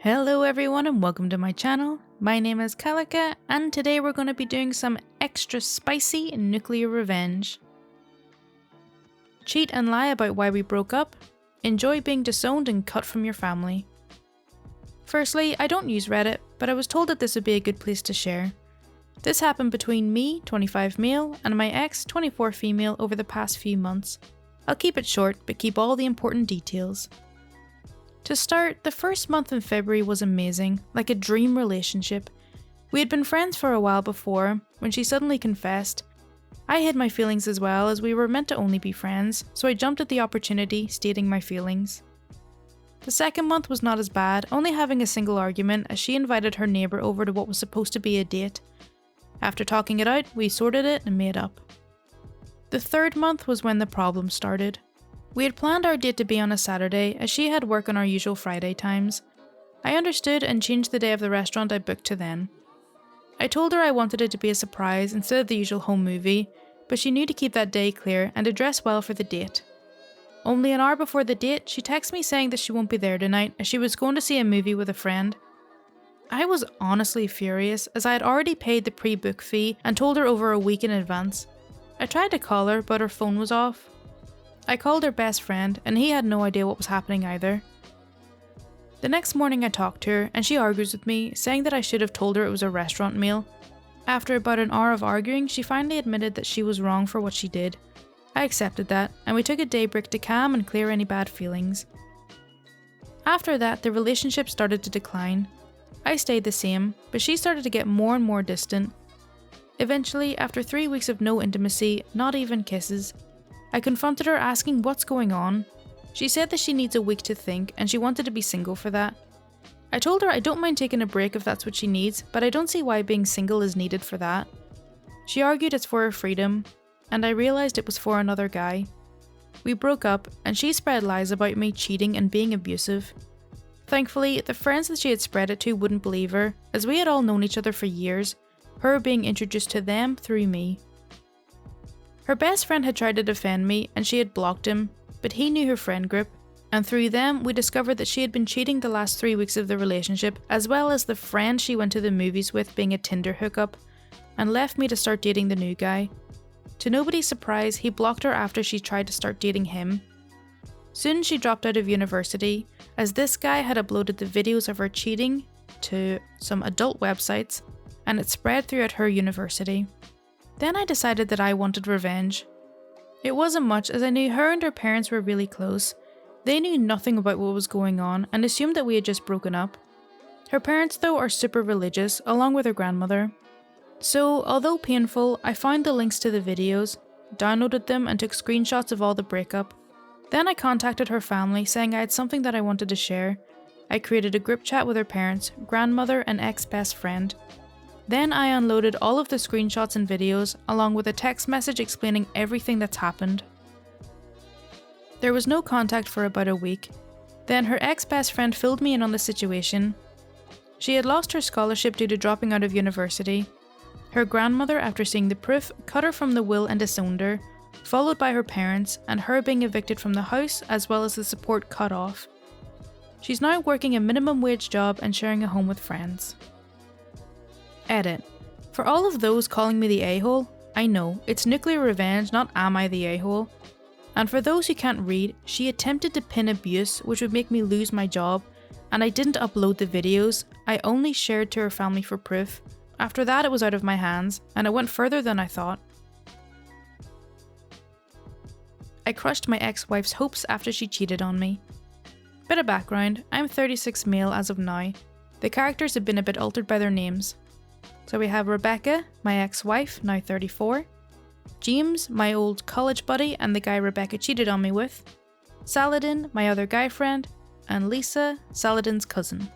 Hello everyone and welcome to my channel. My name is Kalica and today we're going to be doing some extra spicy nuclear revenge. Cheat and lie about why we broke up. Enjoy being disowned and cut from your family. Firstly, I don't use Reddit, but I was told that this would be a good place to share. This happened between me, 25 male, and my ex, 24 female over the past few months. I'll keep it short, but keep all the important details. To start, the first month in February was amazing, like a dream relationship. We had been friends for a while before, when she suddenly confessed. I hid my feelings as well, as we were meant to only be friends, so I jumped at the opportunity, stating my feelings. The second month was not as bad, only having a single argument as she invited her neighbour over to what was supposed to be a date. After talking it out, we sorted it and made up. The third month was when the problem started. We had planned our date to be on a Saturday as she had work on our usual Friday times. I understood and changed the day of the restaurant I booked to then. I told her I wanted it to be a surprise instead of the usual home movie, but she knew to keep that day clear and to dress well for the date. Only an hour before the date, she texted me saying that she won't be there tonight as she was going to see a movie with a friend. I was honestly furious as I had already paid the pre-book fee and told her over a week in advance. I tried to call her but her phone was off. I called her best friend and he had no idea what was happening either. The next morning I talked to her and she argues with me, saying that I should have told her it was a restaurant meal. After about an hour of arguing, she finally admitted that she was wrong for what she did. I accepted that and we took a day break to calm and clear any bad feelings. After that, the relationship started to decline. I stayed the same, but she started to get more and more distant. Eventually, after 3 weeks of no intimacy, not even kisses, I confronted her asking what's going on. She said that she needs a week to think and she wanted to be single for that. I told her I don't mind taking a break if that's what she needs, but I don't see why being single is needed for that. She argued it's for her freedom, and I realised it was for another guy. We broke up and she spread lies about me cheating and being abusive. Thankfully, the friends that she had spread it to wouldn't believe her, as we had all known each other for years, her being introduced to them through me. Her best friend had tried to defend me and she had blocked him, but he knew her friend group, and through them we discovered that she had been cheating the last 3 weeks of the relationship, as well as the friend she went to the movies with being a Tinder hookup, and left me to start dating the new guy. To nobody's surprise, he blocked her after she tried to start dating him. Soon she dropped out of university, as this guy had uploaded the videos of her cheating to some adult websites, and it spread throughout her university. Then I decided that I wanted revenge. It wasn't much, as I knew her and her parents were really close. They knew nothing about what was going on and assumed that we had just broken up. Her parents though are super religious, along with her grandmother. So, although painful, I found the links to the videos, downloaded them and took screenshots of all the breakup. Then I contacted her family saying I had something that I wanted to share. I created a group chat with her parents, grandmother and ex-best friend. Then I unloaded all of the screenshots and videos, along with a text message explaining everything that's happened. There was no contact for about a week. Then her ex-best friend filled me in on the situation. She had lost her scholarship due to dropping out of university. Her grandmother, after seeing the proof, cut her from the will and disowned her, followed by her parents, and her being evicted from the house as well as the support cut off. She's now working a minimum wage job and sharing a home with friends. Edit. For all of those calling me the a-hole, I know, it's nuclear revenge, not am I the a-hole. And for those who can't read, she attempted to pin abuse, which would make me lose my job, and I didn't upload the videos, I only shared to her family for proof. After that it was out of my hands, and it went further than I thought. I crushed my ex-wife's hopes after she cheated on me. Bit of background, I'm 36 male as of now. The characters have been a bit altered by their names. So we have Rebecca, my ex-wife, now 34, James, my old college buddy and the guy Rebecca cheated on me with, Saladin, my other guy friend, and Lisa, Saladin's cousin.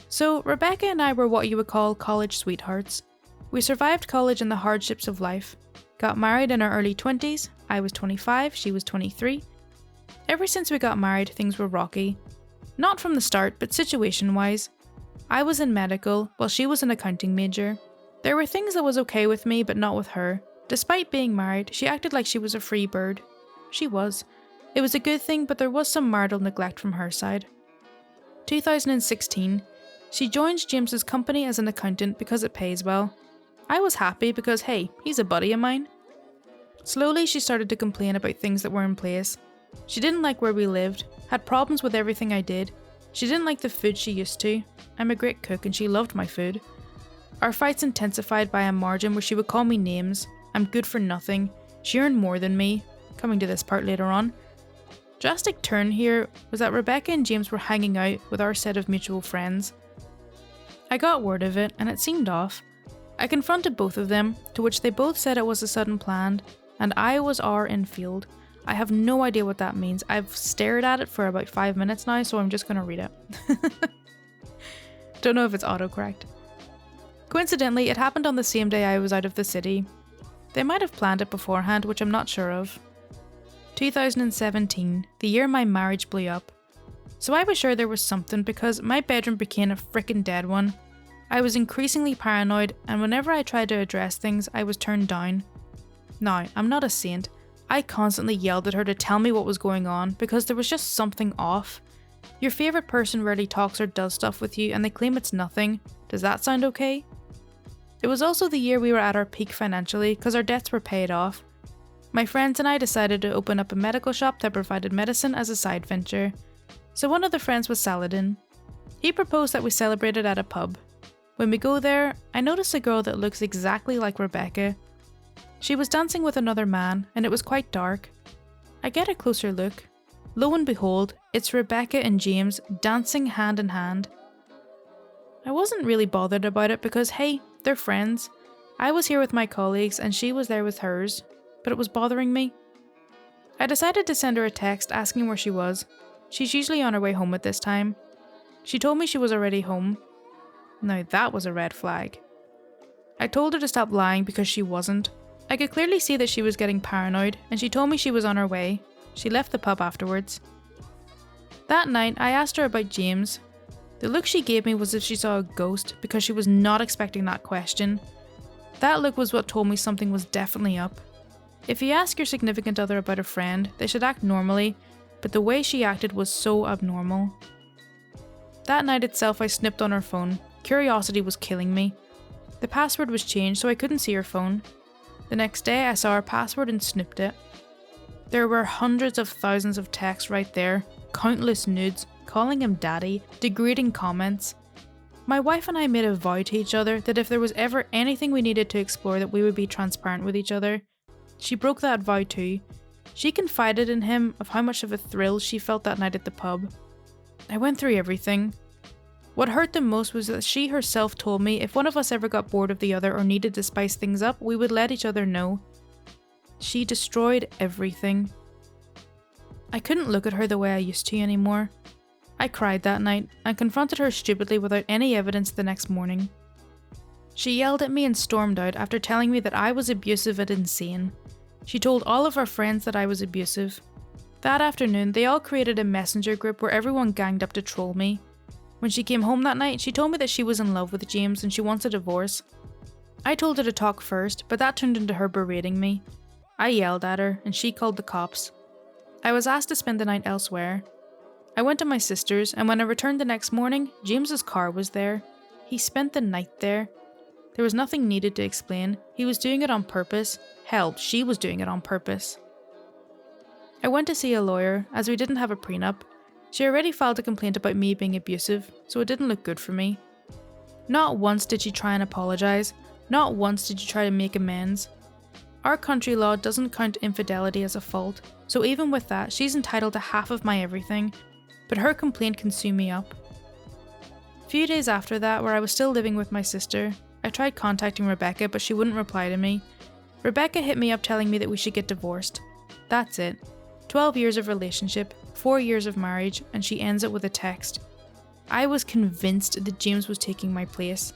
So Rebecca and I were what you would call college sweethearts. We survived college and the hardships of life, got married in our early 20s, I was 25, she was 23. Ever since we got married, things were rocky. Not from the start, but situation-wise. I was in medical, while she was an accounting major. There were things that was okay with me, but not with her. Despite being married, she acted like she was a free bird. She was. It was a good thing, but there was some marital neglect from her side. 2016, she joins James's company as an accountant because it pays well. I was happy because hey, he's a buddy of mine. Slowly she started to complain about things that were in place. She didn't like where we lived, had problems with everything I did. She didn't like the food she used to. I'm a great cook and she loved my food. Our fights intensified by a margin where she would call me names. I'm good for nothing. She earned more than me. Coming to this part later on. Drastic turn here was that Rebecca and James were hanging out with our set of mutual friends. I got word of it and it seemed off. I confronted both of them, to which they both said it was a sudden plan, and I was our infield. I have no idea what that means. I've stared at it for about 5 minutes now, so I'm just going to read it. Don't know if it's autocorrect. Coincidentally, it happened on the same day I was out of the city. They might have planned it beforehand, which I'm not sure of. 2017, the year my marriage blew up. So I was sure there was something because my bedroom became a frickin' dead one. I was increasingly paranoid, and whenever I tried to address things, I was turned down. Now, I'm not a saint. I constantly yelled at her to tell me what was going on because there was just something off. Your favourite person rarely talks or does stuff with you and they claim it's nothing. Does that sound okay? It was also the year we were at our peak financially because our debts were paid off. My friends and I decided to open up a medical shop that provided medicine as a side venture. So one of the friends was Saladin. He proposed that we celebrated at a pub. When we go there, I notice a girl that looks exactly like Rebecca. She was dancing with another man, and it was quite dark. I get a closer look. Lo and behold, it's Rebecca and James dancing hand in hand. I wasn't really bothered about it because hey, they're friends. I was here with my colleagues and she was there with hers, but it was bothering me. I decided to send her a text asking where she was. She's usually on her way home at this time. She told me she was already home. Now that was a red flag. I told her to stop lying because she wasn't. I could clearly see that she was getting paranoid and she told me she was on her way. She left the pub afterwards. That night I asked her about James. The look she gave me was as if she saw a ghost because she was not expecting that question. That look was what told me something was definitely up. If you ask your significant other about a friend, they should act normally, but the way she acted was so abnormal. That night itself I snipped on her phone. Curiosity was killing me. The password was changed so I couldn't see her phone. The next day I saw her password and snooped it. There were hundreds of thousands of texts right there, countless nudes, calling him daddy, degrading comments. My wife and I made a vow to each other that if there was ever anything we needed to explore that we would be transparent with each other. She broke that vow too. She confided in him of how much of a thrill she felt that night at the pub. I went through everything. What hurt the most was that she herself told me if one of us ever got bored of the other or needed to spice things up, we would let each other know. She destroyed everything. I couldn't look at her the way I used to anymore. I cried that night and confronted her stupidly without any evidence the next morning. She yelled at me and stormed out after telling me that I was abusive and insane. She told all of our friends that I was abusive. That afternoon, they all created a messenger group where everyone ganged up to troll me. When she came home that night, she told me that she was in love with James and she wants a divorce. I told her to talk first, but that turned into her berating me. I yelled at her and she called the cops. I was asked to spend the night elsewhere. I went to my sister's and when I returned the next morning, James's car was there. He spent the night there. There was nothing needed to explain. He was doing it on purpose. Hell, she was doing it on purpose. I went to see a lawyer as we didn't have a prenup. She already filed a complaint about me being abusive, so it didn't look good for me. Not once did she try and apologise. Not once did she try to make amends. Our country law doesn't count infidelity as a fault, so even with that, she's entitled to half of my everything, but her complaint consumed me up. A few days after that, where I was still living with my sister, I tried contacting Rebecca, but she wouldn't reply to me. Rebecca hit me up telling me that we should get divorced. That's it. 12 years of relationship, 4 years of marriage, and she ends it with a text. I was convinced that James was taking my place.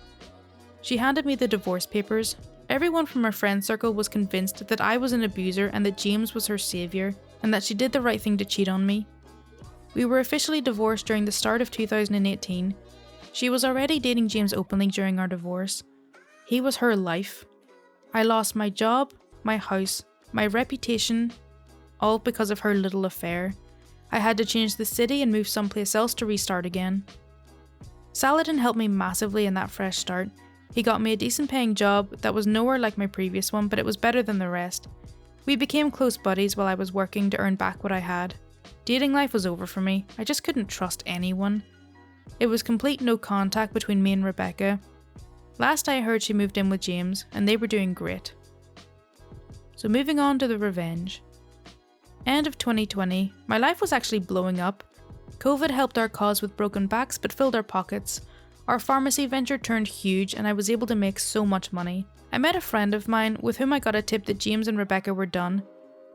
She handed me the divorce papers. Everyone from her friend circle was convinced that I was an abuser and that James was her saviour, and that she did the right thing to cheat on me. We were officially divorced during the start of 2018. She was already dating James openly during our divorce. He was her life. I lost my job, my house, my reputation, all because of her little affair. I had to change the city and move someplace else to restart again. Saladin helped me massively in that fresh start. He got me a decent paying job that was nowhere like my previous one, but it was better than the rest. We became close buddies while I was working to earn back what I had. Dating life was over for me. I just couldn't trust anyone. It was complete no contact between me and Rebecca. Last I heard, she moved in with James, and they were doing great. So moving on to the revenge. End of 2020, my life was actually blowing up. COVID helped our cause with broken backs but filled our pockets. Our pharmacy venture turned huge and I was able to make so much money. I met a friend of mine with whom I got a tip that James and Rebecca were done.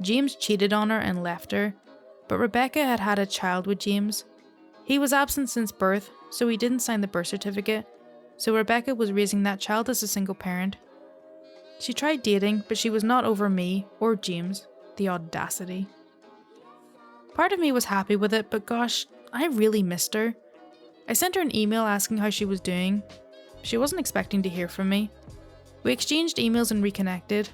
James cheated on her and left her, but Rebecca had had a child with James. He was absent since birth, so he didn't sign the birth certificate, so Rebecca was raising that child as a single parent. She tried dating, but she was not over me or James. The audacity. Part of me was happy with it, but gosh, I really missed her. I sent her an email asking how she was doing. She wasn't expecting to hear from me. We exchanged emails and reconnected.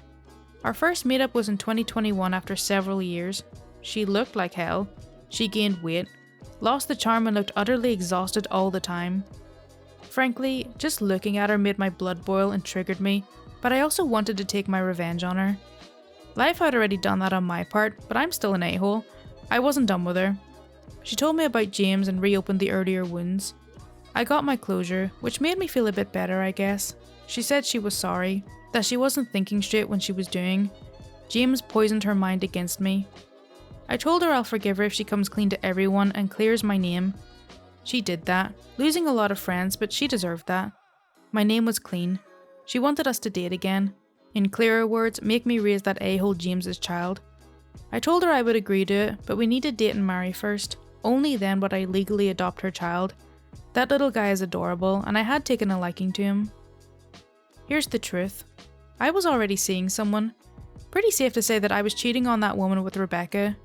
Our first meetup was in 2021 after several years. She looked like hell. She gained weight, lost the charm and looked utterly exhausted all the time. Frankly, just looking at her made my blood boil and triggered me, but I also wanted to take my revenge on her. Life had already done that on my part, but I'm still an a-hole. I wasn't done with her. She told me about James and reopened the earlier wounds. I got my closure, which made me feel a bit better, I guess. She said she was sorry, that she wasn't thinking straight when she was doing. James poisoned her mind against me. I told her I'll forgive her if she comes clean to everyone and clears my name. She did that, losing a lot of friends, but she deserved that. My name was clean. She wanted us to date again. In clearer words, make me raise that a-hole James's child. I told her I would agree to it, but we need to date and marry first. Only then would I legally adopt her child. That little guy is adorable, and I had taken a liking to him. Here's the truth. I was already seeing someone. Pretty safe to say that I was cheating on that woman with Rebecca.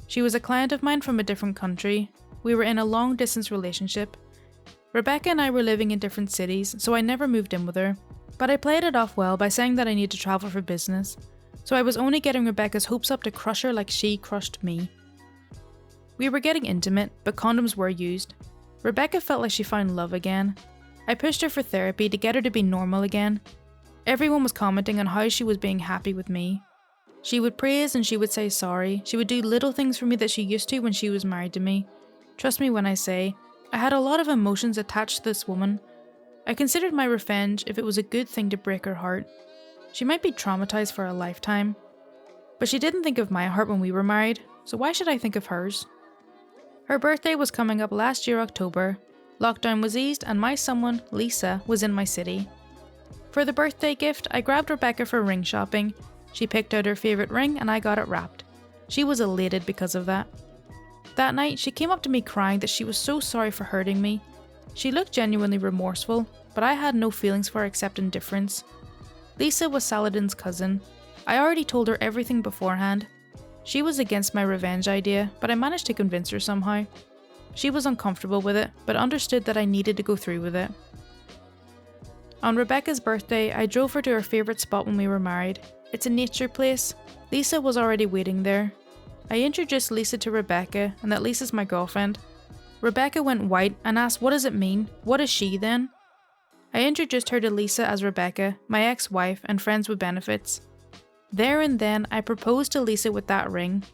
She was a client of mine from a different country. We were in a long-distance relationship. Rebecca and I were living in different cities, so I never moved in with her. But I played it off well by saying that I needed to travel for business. So I was only getting Rebecca's hopes up to crush her like she crushed me. We were getting intimate, but condoms were used. Rebecca felt like she found love again. I pushed her for therapy to get her to be normal again. Everyone was commenting on how she was being happy with me. She would praise and she would say sorry. She would do little things for me that she used to when she was married to me. Trust me when I say, I had a lot of emotions attached to this woman. I considered my revenge if it was a good thing to break her heart. She might be traumatized for a lifetime. But she didn't think of my heart when we were married, so why should I think of hers? Her birthday was coming up last year October. Lockdown was eased and my someone, Lisa, was in my city. For the birthday gift, I grabbed Rebecca for ring shopping. She picked out her favourite ring and I got it wrapped. She was elated because of that. That night, she came up to me crying that she was so sorry for hurting me. She looked genuinely remorseful, but I had no feelings for her except indifference. Lisa was Saladin's cousin. I already told her everything beforehand. She was against my revenge idea, but I managed to convince her somehow. She was uncomfortable with it, but understood that I needed to go through with it. On Rebecca's birthday, I drove her to her favourite spot when we were married. It's a nature place. Lisa was already waiting there. I introduced Lisa to Rebecca, and that Lisa's my girlfriend. Rebecca went white and asked, what does it mean? What is she then? I introduced her to Lisa as Rebecca, my ex-wife and friends with benefits. There and then, I proposed to Lisa with that ring.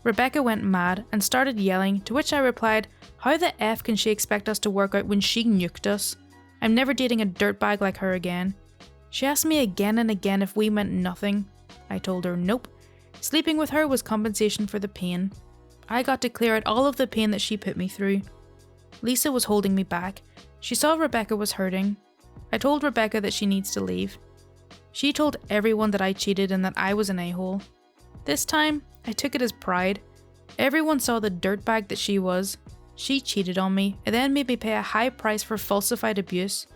Rebecca went mad and started yelling, to which I replied, how the F can she expect us to work out when she nuked us? I'm never dating a dirtbag like her again. She asked me again and again if we meant nothing. I told her nope. Sleeping with her was compensation for the pain. I got to clear out all of the pain that she put me through. Lisa was holding me back. She saw Rebecca was hurting. I told Rebecca that she needs to leave. She told everyone that I cheated and that I was an a-hole. This time, I took it as pride. Everyone saw the dirtbag that she was. She cheated on me and then made me pay a high price for falsified abuse.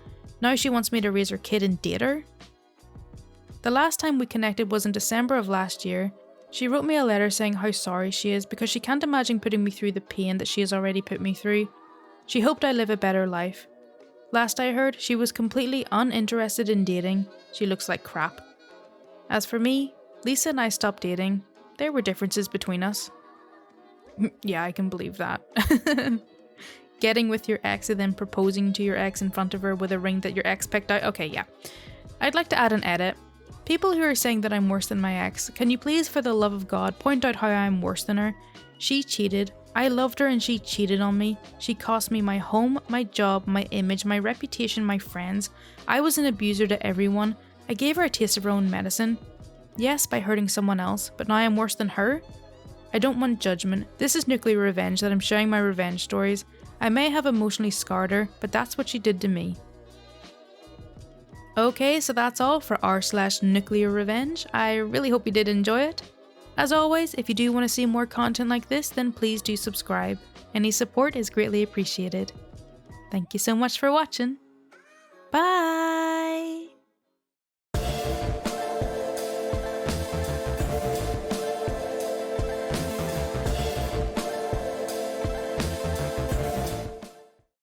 Now she wants me to raise her kid and date her? The last time we connected was in December of last year. She wrote me a letter saying how sorry she is because she can't imagine putting me through the pain that she has already put me through. She hoped I live a better life. Last I heard, she was completely uninterested in dating. She looks like crap. As for me, Lisa and I stopped dating. There were differences between us. Yeah, I can believe that. getting with your ex and then proposing to your ex in front of her with a ring that your ex picked out. Okay, yeah. I'd like to add an edit. People who are saying that I'm worse than my ex, can you please, for the love of God, point out how I'm worse than her? She cheated. I loved her and she cheated on me. She cost me my home, my job, my image, my reputation, my friends. I was an abuser to everyone. I gave her a taste of her own medicine. Yes, by hurting someone else, but now I'm worse than her? I don't want judgment. This is nuclear revenge that I'm sharing my revenge stories. I may have emotionally scarred her, but that's what she did to me. Okay, so that's all for r/nuclear revenge. I really hope you did enjoy it. As always, if you do want to see more content like this, then please do subscribe. Any support is greatly appreciated. Thank you so much for watching. Bye!